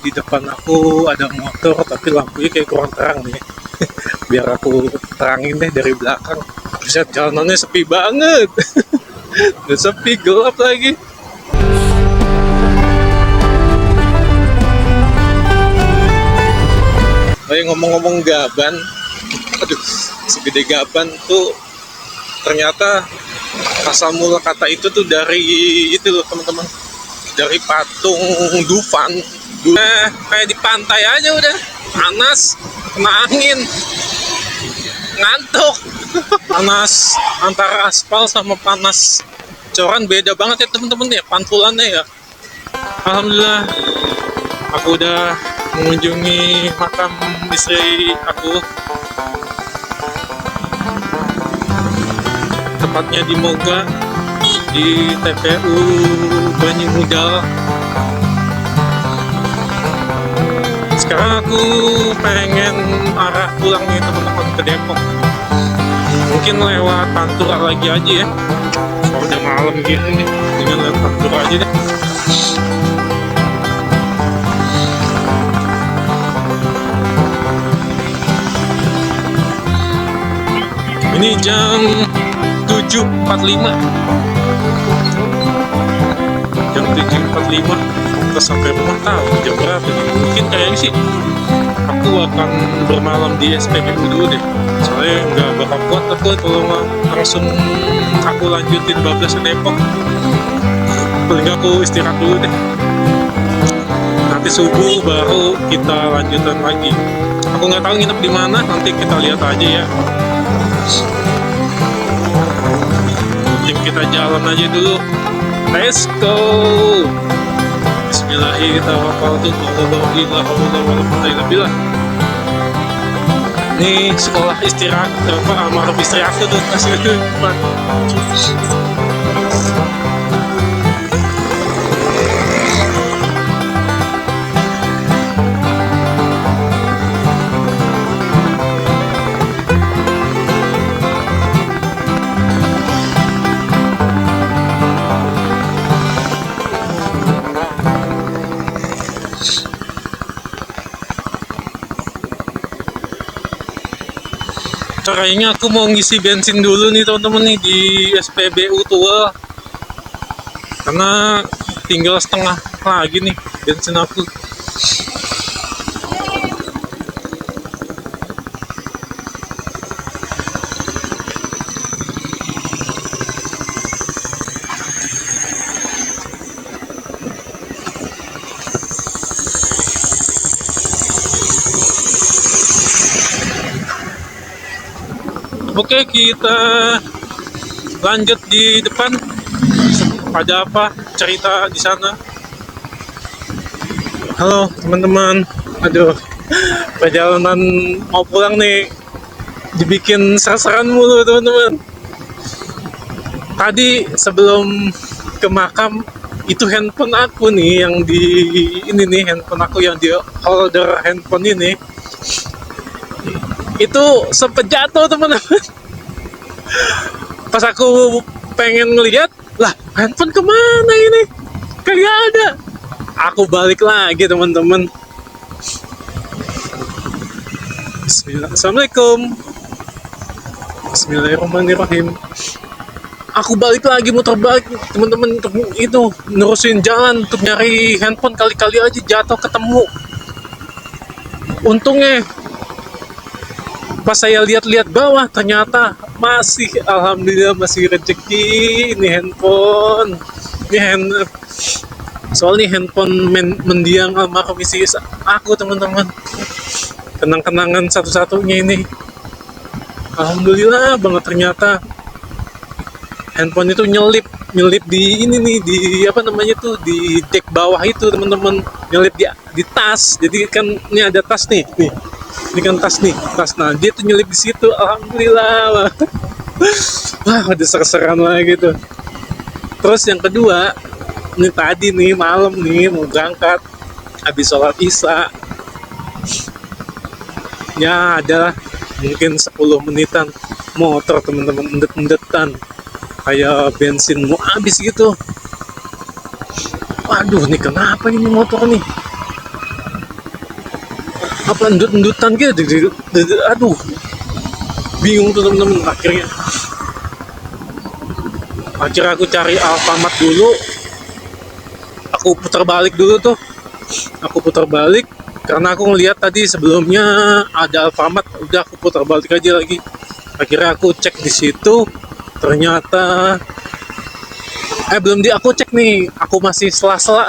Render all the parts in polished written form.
Di depan aku ada motor tapi lampunya kayak kurang terang nih. Biar aku terangin deh dari belakang. Bisa jalanannya sepi banget. Udah sepi, gelap lagi. Oh ya, ngomong-ngomong gaban, aduh, segede gaban tuh ternyata asal mula kata itu tuh dari itu loh teman-teman, dari patung Dufan. Kayak di pantai aja udah panas, kena angin, ngantuk. Panas antara aspal sama panas coran beda banget ya teman-teman ya pantulannya ya. Alhamdulillah aku udah mengunjungi makam istri aku, tepatnya di Moga, di TPU Banyumudal. Sekarang aku pengen arah pulang nih teman-teman ke Depok. Mungkin lewat Pantura lagi aja ya. Kalau udah malam gini nih, dengan lewat Pantura aja deh. Ini jam 7.45. Jam 7.45 kita sampai rumah, tahu jam berapa nih. Mungkin kayaknya sih aku akan bermalam di SPBU dulu deh. Soalnya nggak bakal kuat aku kalau langsung aku lanjutin bablas ke Depok. Paling nggak aku istirahat dulu deh. Nanti subuh baru kita lanjutan lagi. Aku nggak tahu nginep di mana, nanti kita lihat aja ya. Mungkin kita jalan aja dulu. Let's go. Bismillahirrahmanirrahim. Ini sekolah istirahat almarhum istri aku tuh kasih itu. Kayaknya aku mau ngisi bensin dulu nih teman-teman nih di SPBU tua, karena tinggal setengah lagi nih bensin aku. Oke, kita lanjut di depan. Ada apa cerita di sana? Halo teman-teman. Aduh, perjalanan mau pulang nih dibikin seran mulu teman-teman. Tadi sebelum ke makam itu handphone aku nih yang di ini nih, handphone aku yang di holder handphone ini itu sempet jatuh teman-teman. Pas aku pengen ngeliat, lah handphone kemana ini? Kagak ada. Aku balik lagi teman-teman. Assalamualaikum. Bismillahirrahmanirrahim. Aku balik lagi, muter balik teman-teman untuk itu nerusin jalan untuk nyari handphone, kali-kali aja jatuh ketemu. Untungnya pas saya lihat-lihat bawah ternyata masih, alhamdulillah masih rezeki ini handphone. Soalnya handphone mendiang almarhum istri aku teman-teman. Kenang-kenangan satu-satunya ini. Alhamdulillah banget, ternyata handphone itu nyelip di ini nih, di apa namanya tuh, di dek bawah itu teman-teman, nyelip di tas. Jadi kan ini ada tas nih. Ini kan tas nih, nah dia tuh nyelip di situ. Alhamdulillah. Wah, ada ser-seran lagi tuh. Terus yang kedua, ini tadi nih malam nih mau berangkat, habis sholat isya ya, adalah mungkin 10 menitan motor teman-teman mendet-mendetan kayak bensin mau habis gitu. Waduh, nih kenapa ini motor nih? apa endut-endutan gitu, aduh bingung tuh temen-temen. Akhirnya aku cari Alfamart dulu, aku putar balik dulu tuh, karena aku ngeliat tadi sebelumnya ada Alfamart, udah aku putar balik aja lagi. Akhirnya aku cek di situ, ternyata belum aku cek nih, aku masih sela-sela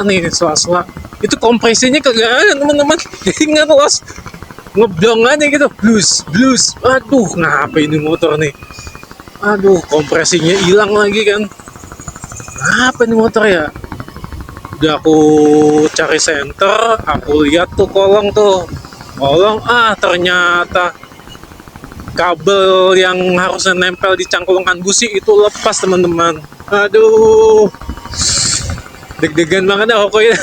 itu kompresinya kagak ada teman-teman. Jadi ngelos, ngeblong aja gitu, blus. Aduh, ngapa ini motor nih, aduh kompresinya hilang lagi kan, apa ini motor ya. Udah aku cari senter, aku lihat tuh kolong, ternyata kabel yang harusnya nempel di cangkulungan busi itu lepas teman-teman. Aduh, deg-degan banget dah pokoknya.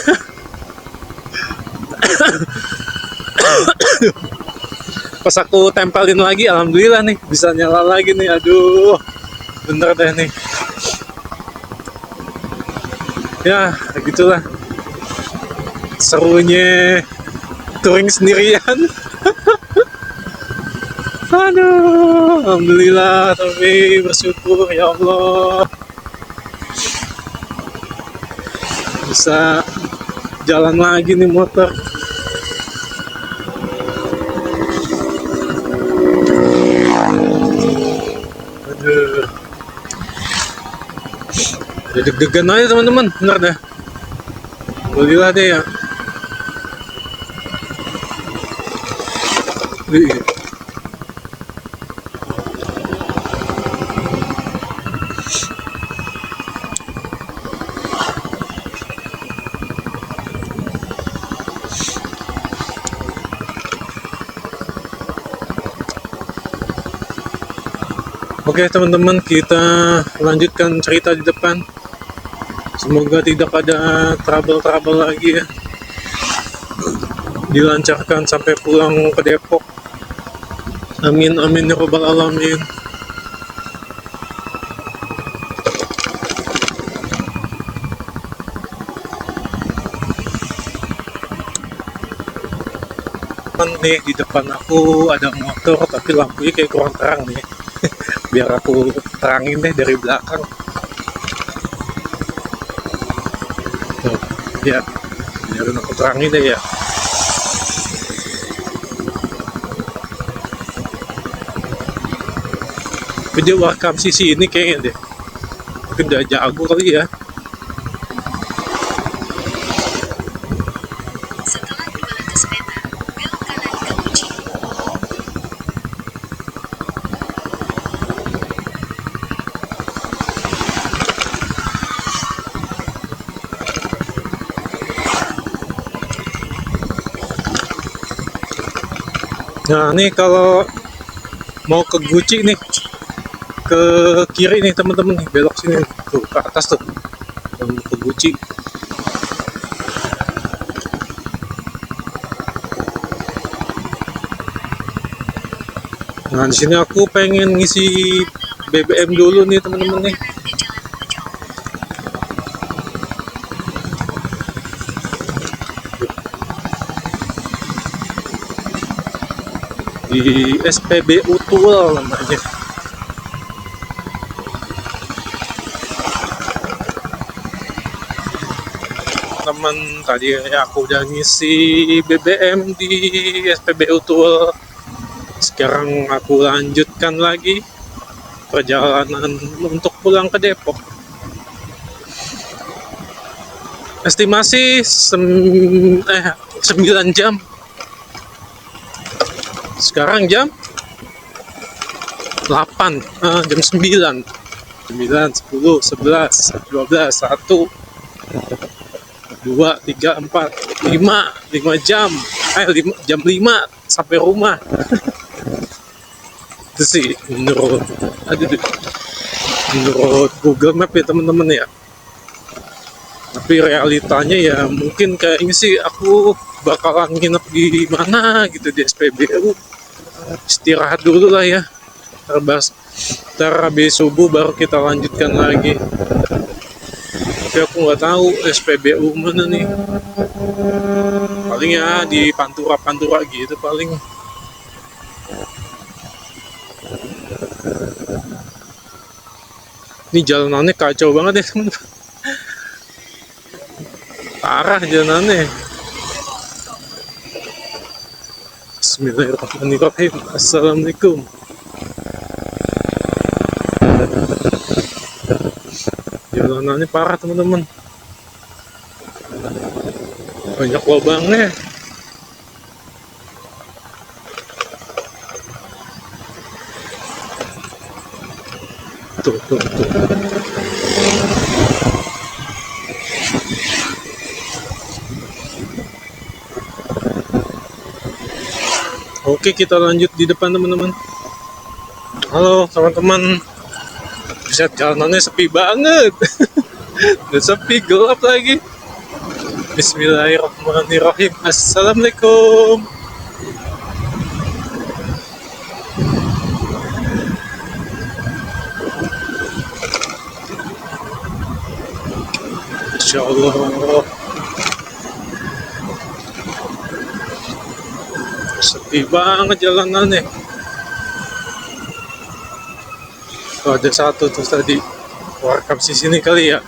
Pas aku tempelin lagi, alhamdulillah nih bisa nyala lagi nih. Aduh, bener deh nih. Ya gitulah serunya touring sendirian. Aduh, alhamdulillah, tapi bersyukur ya Allah bisa jalan lagi nih motor. Aduh, deg-degan aja teman-teman, bener dah. Alhamdulillah deh ya. Oke teman-teman, kita lanjutkan cerita di depan. Semoga tidak ada trouble lagi ya. Dilancarkan sampai pulang ke Depok. Amin amin ya rabbal alamin. Nih di depan aku ada motor tapi lampunya kayak kurang terang nih. Biar aku terangin deh dari belakang. Tuh, ya, biar aku terangin deh ya. Dia welcome sisi ini kayaknya deh. Mungkin udah jago kali ya. Nah nih kalau mau ke Guci nih, ke kiri nih teman-teman, belok sini tuh ke atas tuh, mau ke Guci. Nah di sini aku pengen ngisi BBM dulu nih teman-teman nih. Di SPBU Tual namanya. Teman tadi ya aku udah ngisi BBM di SPBU Tual. Sekarang aku lanjutkan lagi perjalanan untuk pulang ke Depok. Estimasi 9 jam. Sekarang jam 8, jam 9, 10, 11, 12, 1, 2, 3, 4, 5 jam. 5 sampai rumah. Itu sih menurut Google Map ya teman-teman ya. Tapi realitanya ya mungkin kayaknya sih aku bakalan nginep di mana gitu di SPBU, istirahat dulu lah ya, ntar habis subuh baru kita lanjutkan lagi. Tapi aku nggak tahu SPBU mana nih, paling ya di pantura-pantura gitu paling. Ini jalanannya kacau banget ya teman, parah jalanannya. Bismillahirrahmanirrahim. Assalamualaikum. Jalanannya parah teman-teman, banyak lubangnya. Tuh. Oke, kita lanjut di depan teman-teman. Halo teman-teman. Buset, jalanannya sepi banget. Udah sepi, gelap lagi. Bismillahirrahmanirrahim. Assalamualaikum. Insya Allah. Sepi banget jalanannya. Oh, ada satu tuh tadi. Warkap di sini kali ya.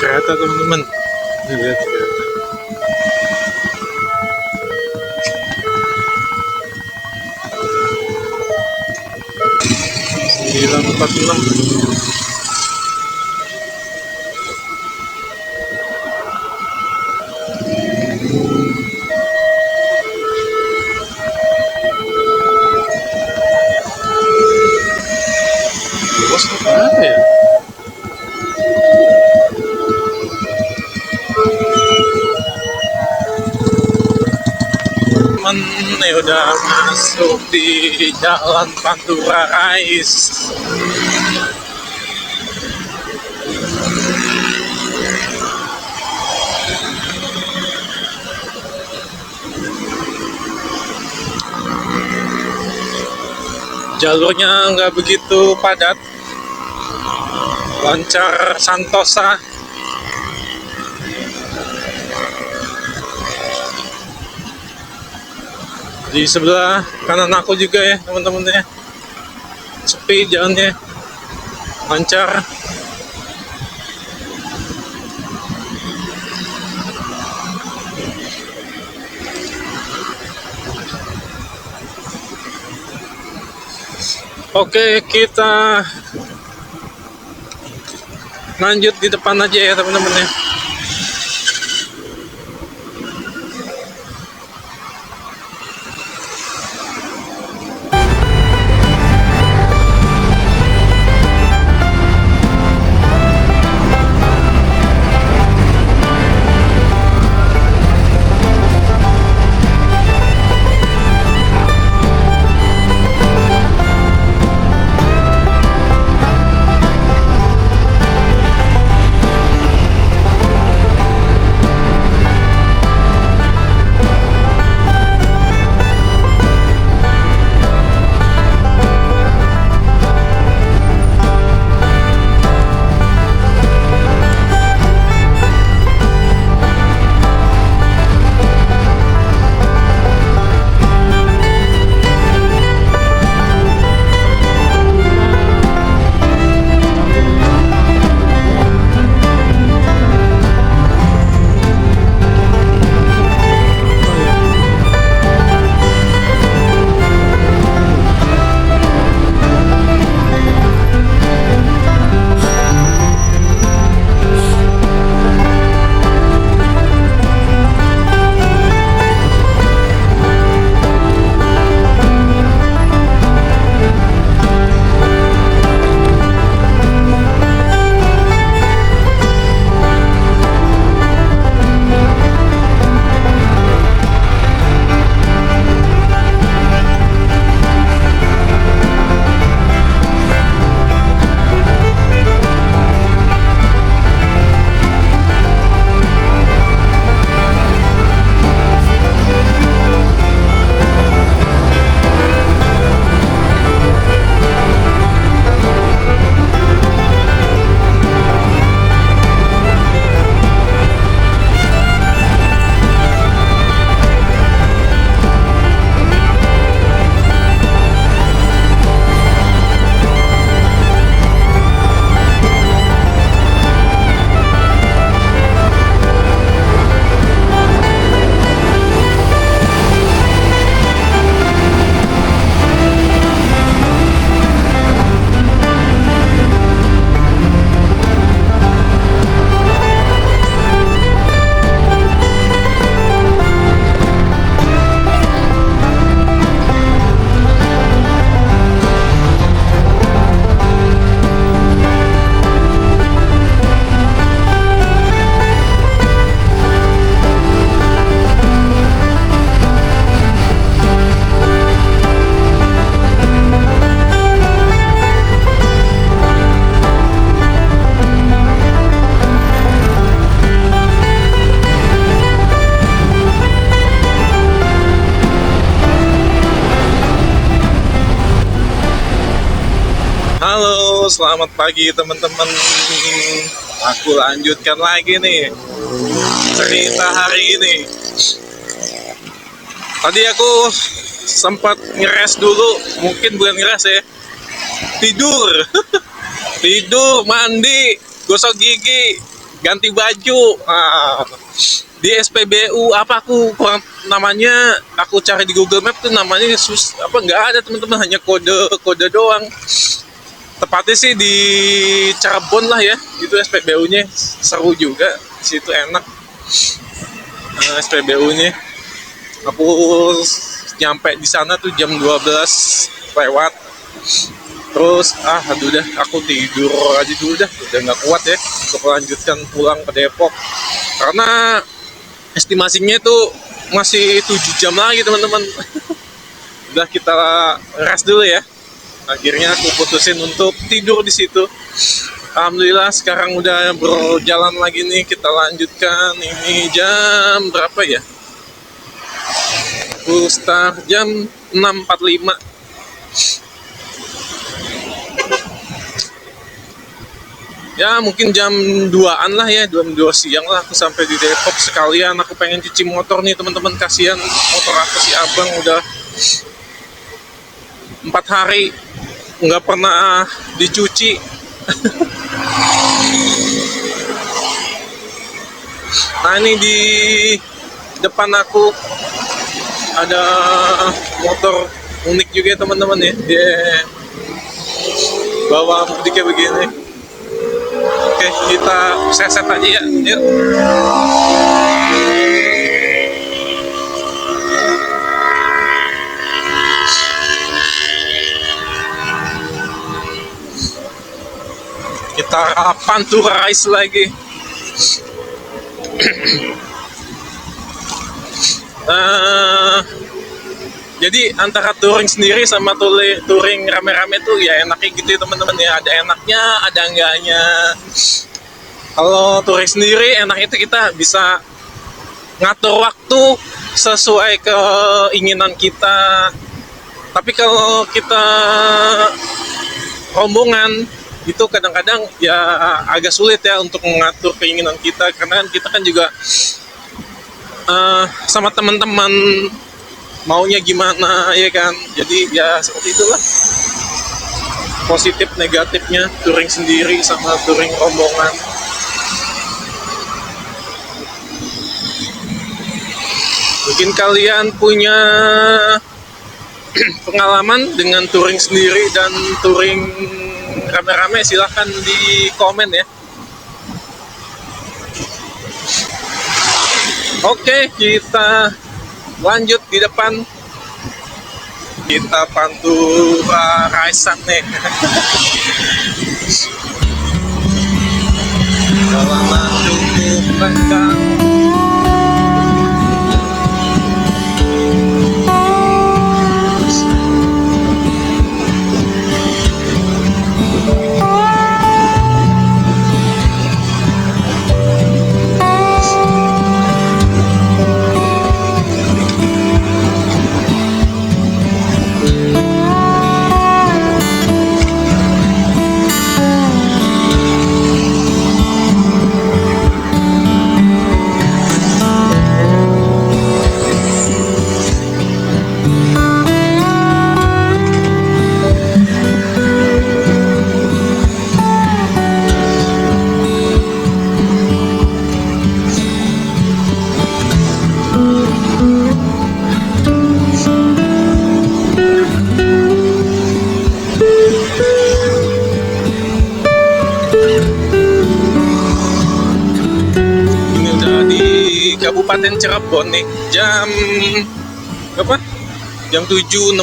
Kereta teman-teman. Ini lihat kereta. Sembilan 46. Bos apa ya? Ini udah masuk di Jalan Pantura Rais. Jalurnya nggak begitu padat, lancar Santosa. Di sebelah kanan aku juga ya teman-teman ya, sepi jalannya, lancar. Oke, kita lanjut di depan aja ya teman-teman ya. selamat pagi teman-teman. Aku lanjutkan lagi nih cerita hari ini. Tadi aku sempat ngeres dulu, mungkin bukan ngeres ya, tidur. Tidur, mandi, gosok gigi, ganti baju. Di SPBU apa aku kurang namanya, aku cari di Google Map tuh namanya nggak ada teman-teman, hanya kode doang. Tepatnya sih di Cirebon lah ya, itu SPBU-nya seru juga, di situ enak. SPBU-nya aku nyampe di sana tuh jam 12 lewat. Terus aduh dah, aku tidur aja dulu dah, udah nggak kuat ya untuk lanjutkan pulang ke Depok, karena estimasinya itu masih 7 jam lagi teman-teman. Udah, kita rest dulu ya. Akhirnya aku putusin untuk tidur di situ. Alhamdulillah sekarang udah berjalan lagi nih, kita lanjutkan. Ini jam berapa ya? Aku start jam 6.45. Ya mungkin jam 2-an lah ya, jam 2 siang lah aku sampai di Depok. Sekalian aku pengen cuci motor nih teman-teman, kasihan motor aku si abang udah 4 hari nggak pernah dicuci. Nah ini di depan aku ada motor unik juga teman-teman ya, dia bawa mudiknya begini. Oke, kita seset aja ya, yuk. Kita panturais lagi. Jadi antara touring sendiri sama touring rame-rame tuh ya enaknya gitu ya teman-teman ya, ada enaknya ada enggaknya. Kalau touring sendiri enaknya itu kita bisa ngatur waktu sesuai keinginan kita. Tapi kalau kita rombongan itu kadang-kadang ya agak sulit ya untuk mengatur keinginan kita, karena kita kan juga sama teman-teman maunya gimana ya kan. Jadi ya seperti itulah positif negatifnya touring sendiri sama touring rombongan. Mungkin kalian punya pengalaman dengan touring sendiri dan touring rame-rame, silahkan di komen ya. Oke, kita lanjut di depan. Kita pantura raisan nih. Jalanan cukup lengkap. Kabupaten Cirebon nih, jam berapa? Jam 7.16.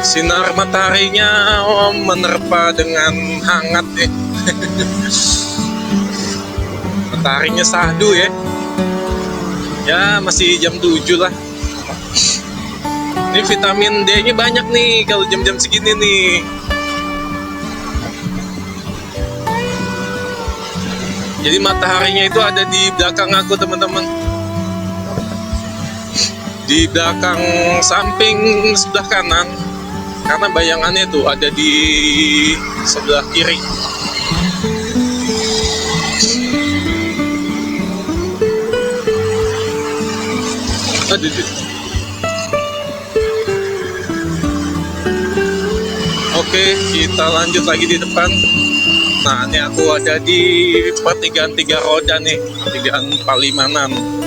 Sinar mataharinya menerpa dengan hangat nih. Mataharinya sahdu ya. Ya masih jam 7 lah. Ini vitamin D-nya banyak nih kalau jam-jam segini nih. Jadi mataharinya itu ada di belakang aku teman-teman. di belakang samping sebelah kanan, karena bayangannya tuh ada di sebelah kiri. Aduh. Oke, kita lanjut lagi di depan. Nah, ini aku ada di pertigaan 3 roda nih, pertigaan 456.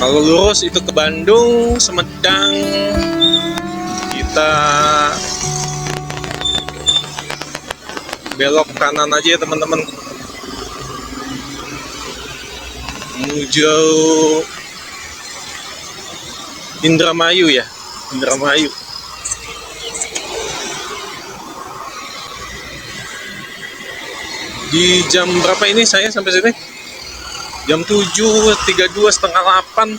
Kalau lurus itu ke Bandung, Sumedang. Kita belok kanan aja ya teman-teman, menuju Indramayu ya, Indramayu. Di jam berapa ini saya sampai sini? Jam 7.32, setengah 8.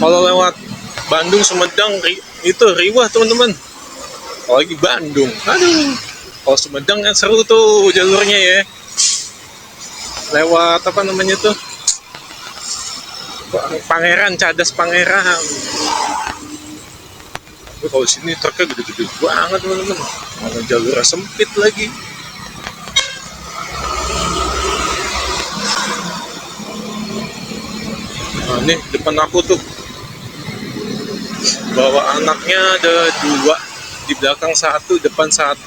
Kalau lewat Bandung Sumedang itu riwah teman-teman. Apalagi Bandung, aduh. Kalau Sumedang kan seru tuh jalurnya ya. Lewat apa namanya tuh? Pangeran, Cadas Pangeran. Tapi kalau sini truknya gede-gede banget teman-teman. Kalau jalurnya sempit lagi. Nah, nih depan aku tuh bawa anaknya ada 2, di belakang 1, depan 1.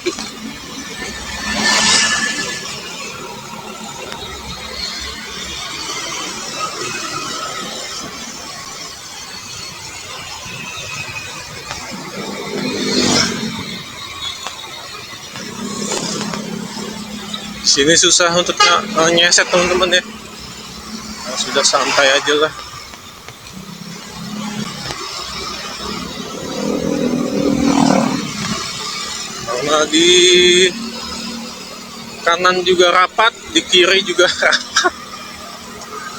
Sini susah untuk nyeset teman-teman ya. Nah, sudah santai aja lah. Karena di kanan juga rapat, di kiri juga rapat.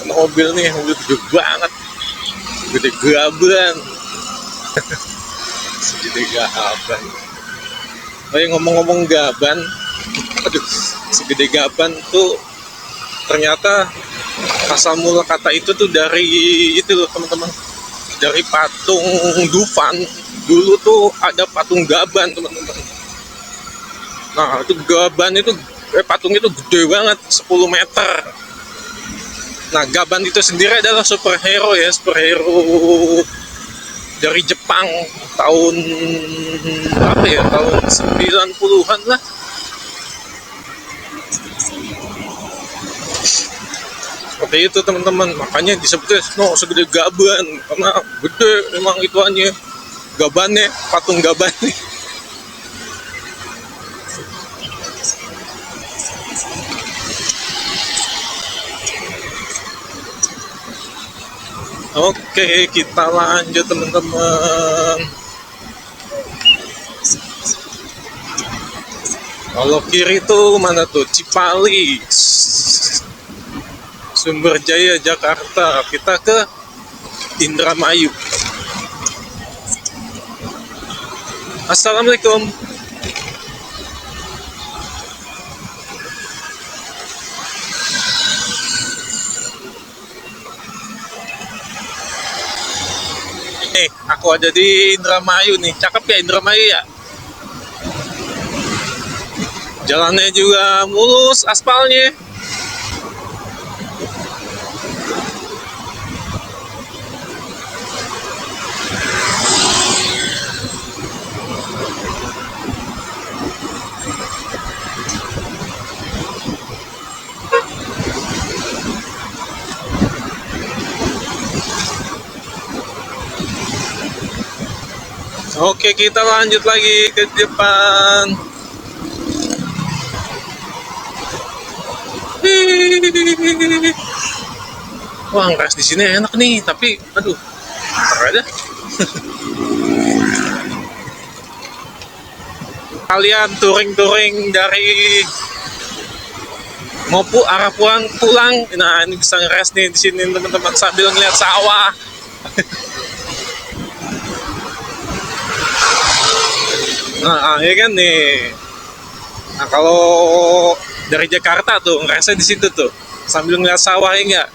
Mobil nih, mobil gede banget, gede gaban. Segede gaban. Oh ya, ngomong-ngomong gaban, aduh, segede gaban tuh ternyata asal mula kata itu tuh dari itu loh teman-teman, dari patung Dufan. Dulu tuh ada patung gaban teman-teman. Nah itu gaban itu patung itu gede banget, 10 meter. Nah gaban itu sendiri adalah superhero ya, superhero dari Jepang tahun berapa ya, tahun 90-an lah. Seperti itu teman-teman, makanya disebutnya segede gaban, karena gede memang ituannya, gabannya, patung gabannya. Oke, kita lanjut teman-teman. Kalau kiri tuh mana tuh? Cipali, Sumberjaya, Jakarta. Kita ke Indramayu. Assalamualaikum. Aku ada di Indramayu nih. Cakep ya Indramayu ya. Jalannya juga mulus, aspalnya. Oke, kita lanjut lagi ke depan. Wah, ngeres di sini enak nih, tapi aduh, ntar aja. Kalian touring-touring dari mau arah pulang, nah ini bisa ngeres nih di sini teman-teman sambil ngeliat sawah. Nah, ya kan nih. Nah, kalau dari Jakarta tuh ngerasa di situ tuh sambil ngeliat sawah ya nggak,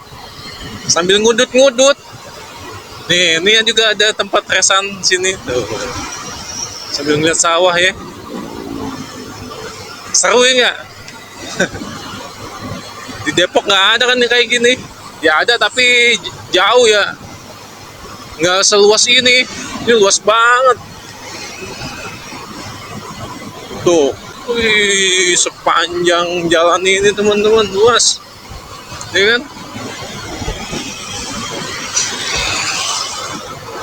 sambil ngudut-ngudut. Nih, ini juga ada tempat resan sini tuh sambil ngeliat sawah ya, seru ya nggak? Di Depok nggak ada kan kayak gini, ya ada tapi jauh ya, nggak seluas ini luas banget tuh. Wih, sepanjang jalan ini teman-teman luas, ya kan?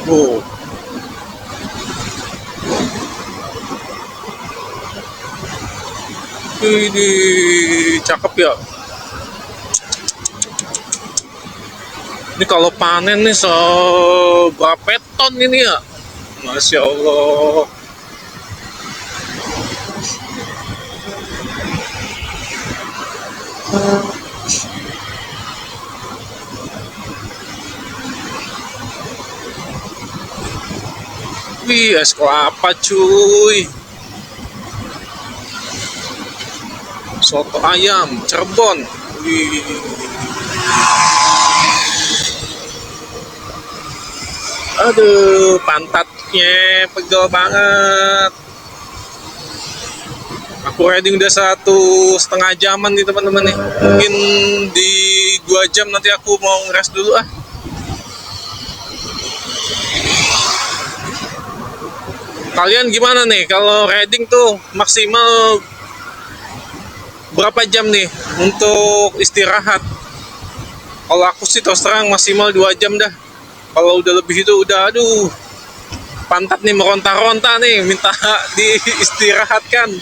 Oh, ini cakep ya. Ini kalau panen nih seberapa ton ini ya? Masya Allah. Wih, es kelapa cuy. Soto ayam, Cirebon. Wih. Aduh, pantatnya pegel banget. Aku riding udah 1,5 jaman nih teman-teman nih. Mungkin di 2 jam nanti aku mau ngeres dulu ah. Kalian gimana nih kalau riding tuh maksimal berapa jam nih untuk istirahat? Kalau aku sih terus terang maksimal 2 jam dah. Kalau udah lebih itu udah aduh, pantat nih meronta-ronta nih, minta diistirahatkan.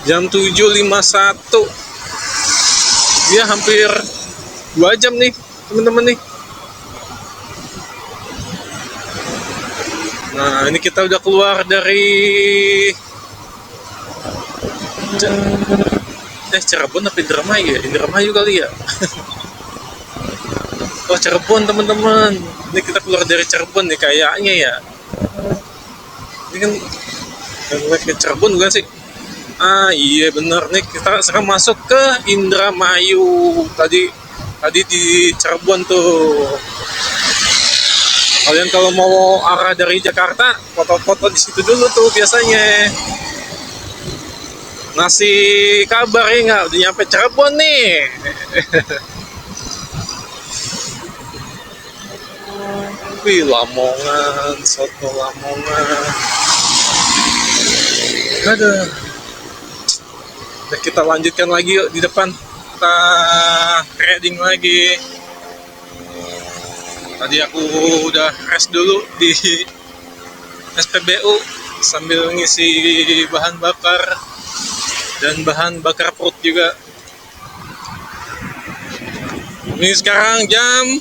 Jam 7.51. Ya hampir 2 jam nih teman-teman nih. Nah, ini kita udah keluar dari Cirebon apa Indramayu ya? Indramayu kali ya. Oh, Cirebon teman-teman. Ini kita keluar dari Cirebon nih kayaknya ya. Ini kan ke Cirebon bukan sih? Ah iya bener nih, kita sekarang masuk ke Indramayu. Tadi di Cirebon tuh. Kalian kalau mau arah dari Jakarta, foto-foto di situ dulu tuh biasanya. Ngasih kabar ya nggak, udah nyampe Cirebon nih. Wih, Lamongan, soto Lamongan. Aduh. Nah, kita lanjutkan lagi yuk di depan. Kita trading lagi. Tadi aku udah rest dulu di SPBU sambil ngisi bahan bakar dan bahan bakar perut juga. Ini sekarang jam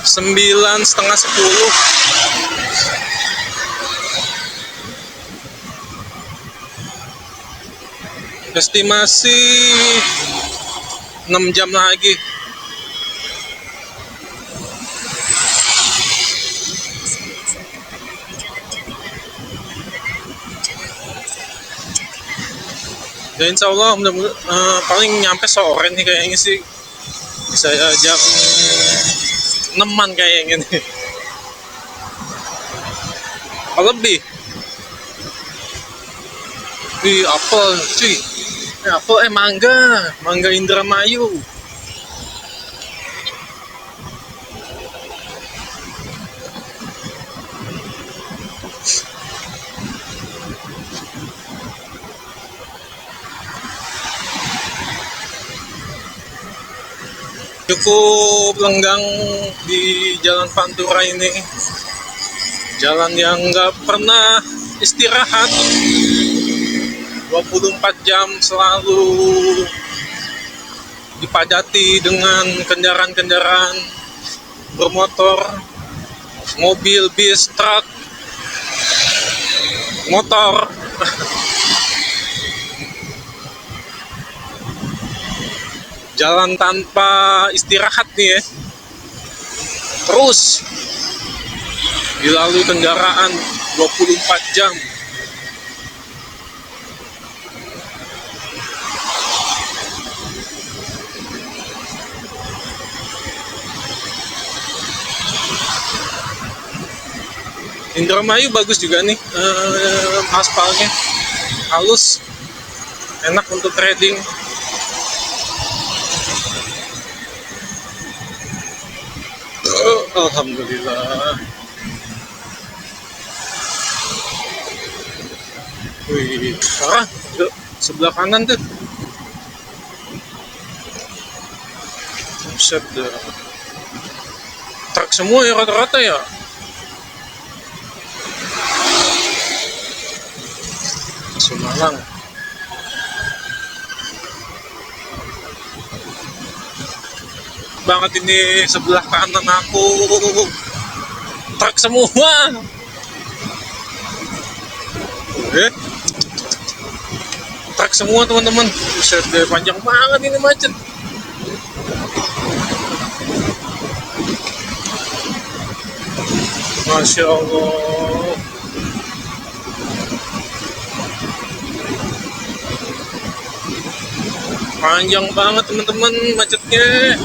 9:30, 10. Estimasi 6 jam lagi. Dan insya Allah paling nyampe sore nih kayaknya sih, bisa jam 6-an kayaknya nih, apa lebih. Wih, apel cuy, apel mangga Indramayu. Cukup lenggang di Jalan Pantura ini, jalan yang nggak pernah istirahat, 24 jam selalu dipadati dengan kendaraan-kendaraan bermotor, mobil, bis, truk, motor. Jalan tanpa istirahat nih ya. Terus dilalui kendaraan 24 jam. Indramayu bagus juga nih, aspalnya halus, enak untuk trading. Alhamdulillah. Wih, parah. Tuh, sebelah kanan tuh. Buset dah. Truk semua ya rata-rata ya. Semalang. Banget ini sebelah kanan aku. Truk semua. Truk semua teman-teman. Buset deh, panjang banget ini macet. Masya Allah. Panjang banget teman-teman macetnya.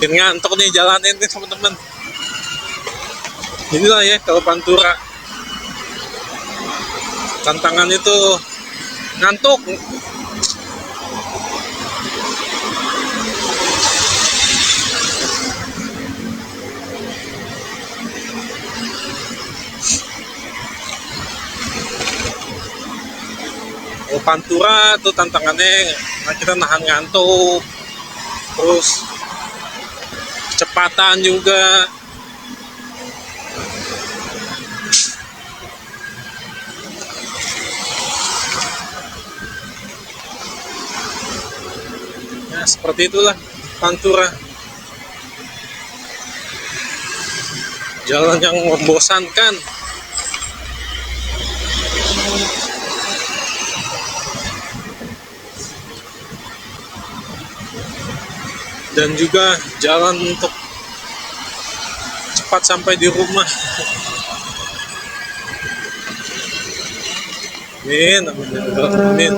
Bikin ngantuk nih jalanin nih teman-teman. Inilah ya kalau Pantura, tantangan itu ngantuk. Kalau Pantura tuh tantangannya kita nahan ngantuk, terus kecepatan juga. Ya, seperti itulah Pantura. Jalan yang membosankan. Dan juga jalan untuk cepat sampai di rumah. Amin, amin.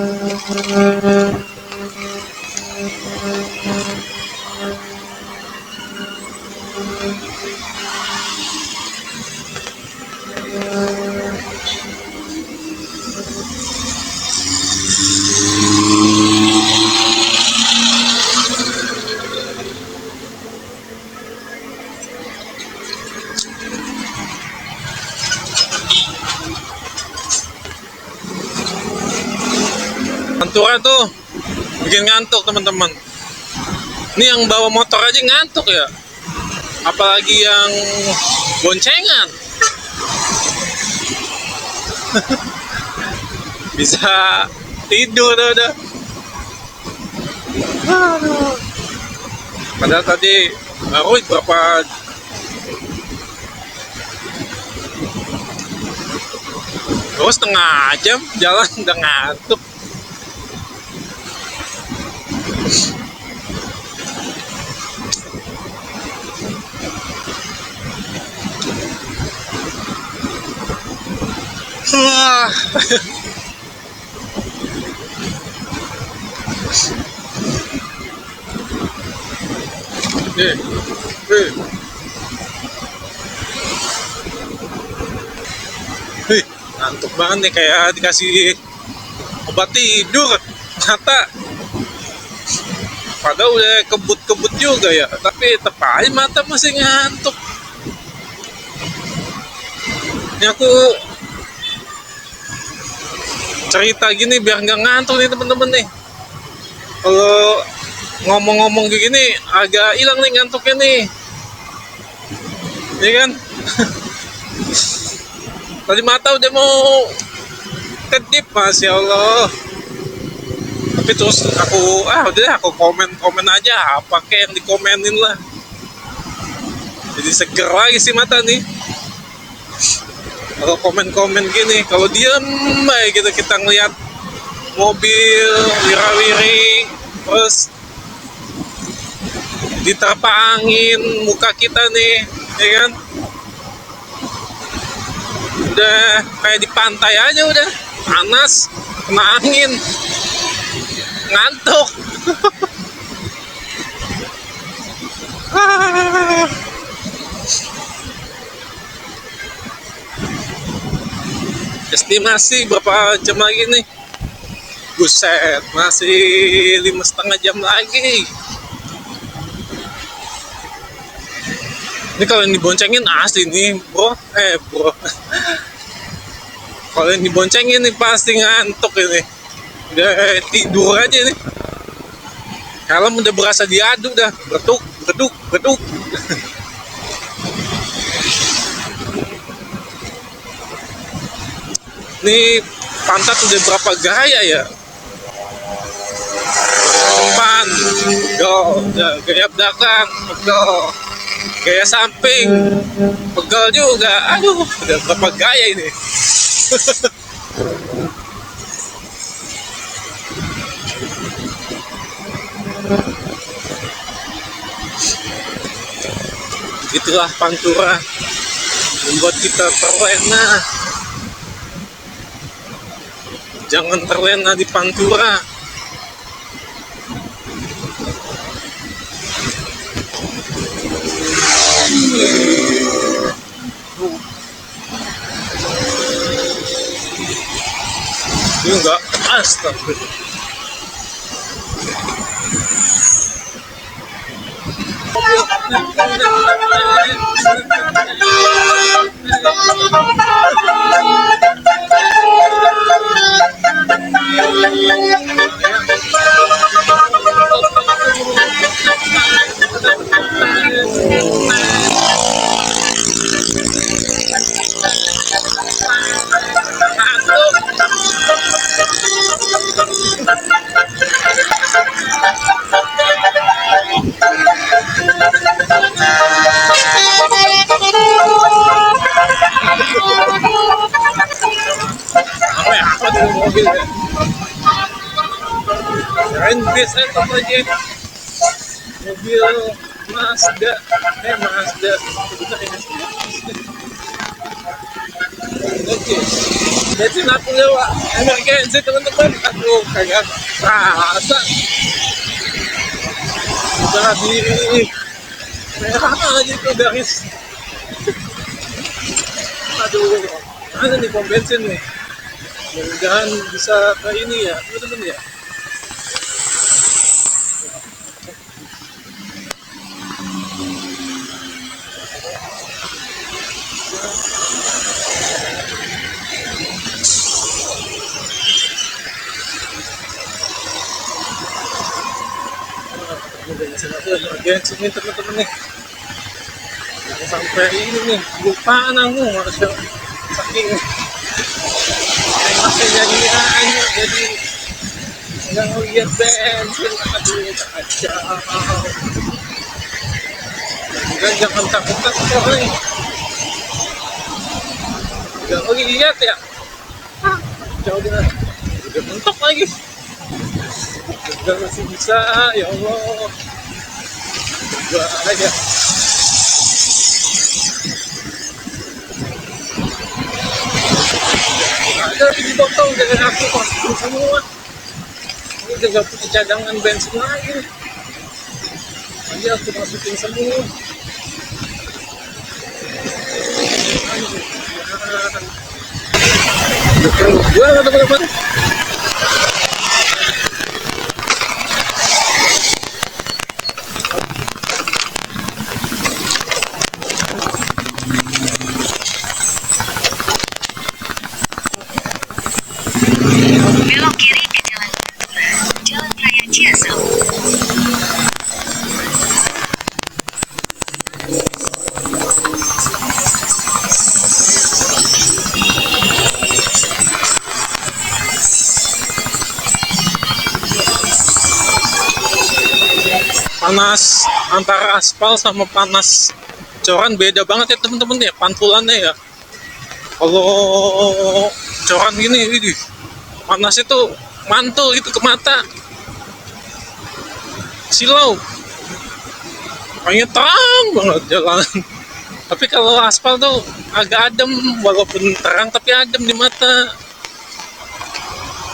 Pantura tuh bikin ngantuk teman-teman. Ini yang bawa motor aja ngantuk ya, apalagi yang boncengan. Bisa tidur udah. Padahal tadi baru berapa setengah jam jalan udah ngantuk. Wah. Ngantuk banget nih, kayak dikasih obat tidur mata. Padahal udah kebut-kebut juga ya, tapi tetap aja mata masih ngantuk. Ini aku cerita gini biar nggak ngantuk nih teman-teman nih. Kalau ngomong-ngomong kayak gini agak hilang nih ngantuknya nih. Iya kan? Tadi mata udah mau kedip, Masya Allah. Tapi terus aku komen aja apa kayak yang dikomenin lah. Jadi seger lagi sih mata nih kalau komen-komen gini. Kalau diem aja gitu kita ngeliat mobil wirawiri terus diterpa angin muka kita nih, ya kan? Udah kayak di pantai aja, udah panas, kena angin, ngantuk. Estimasi berapa jam lagi nih? Buset, masih 5,5 jam lagi. Ini kalau yang diboncengin asli nih bro, kalau yang diboncengin nih pasti ngantuk ini. Udah tidur aja nih. Helm udah berasa diaduk dah, berduk. Nih pantat udah berapa gaya ya? Umpan, gaya belakang, pegel. Gaya samping, pegel juga. Aduh, udah berapa gaya ini? Itulah Pantura membuat kita terlena. Jangan terlena di Pantura. Ini enggak, astagfirullah. Apa tuh mobil ya? Keren biasa aja. Mobil Mazda, sebentar ini. Oke, jadi aku lewat emergency teman-teman. Aduh, kagak rasa. Udah di merah aja tuh garis. Aduh, mana nih pom bensin nih? Mudah-mudahan bisa ke ini ya, teman-teman ya. Emergency nih teman-teman nih. Sampai ini nih, lupaan aku masuk saking masih jadi nggak ngeliat bensin. Aduh, kacau. Jangan takut nih, nggak ngeliat ya. Kacau dia, udah mentok lagi. Udah masih bisa, ya Allah. Udah aja. Ada di botol dari aku masukin semua. Ini udah gak punya cadangan bensin lagi. Nanti aku masukin semua. Gue gak teman-teman. Belok kiri ke Jalan Raya Ciasau. panas antara aspal sama panas coran beda banget ya teman-teman ya, pantulannya ya. Kalau coran gini, widih, panas itu mantul itu ke mata, silau, makanya terang banget jalan. Tapi kalau aspal tuh agak adem, walaupun terang tapi adem di mata.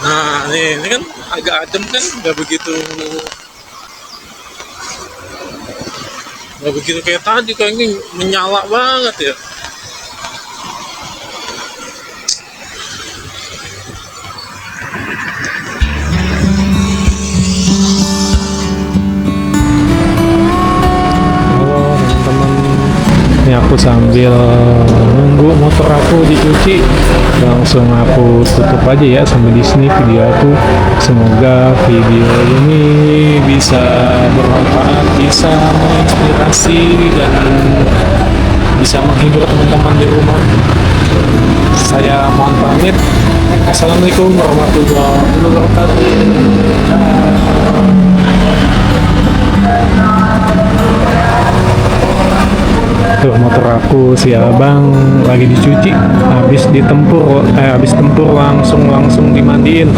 Nah ini kan agak adem kan, nggak begitu kayak tadi, kayaknya menyala banget ya. Halo teman-teman, ini aku sambil nunggu motor aku dicuci, langsung aku tutup aja ya sampai di sini video aku. Semoga video ini bisa bermanfaat, bisa menginspirasi dan bisa menghibur teman-teman di rumah. Saya mohon pamit. Assalamualaikum warahmatullahi wabarakatuh. Tuh motor aku si abang lagi dicuci, habis tempur langsung dimandiin.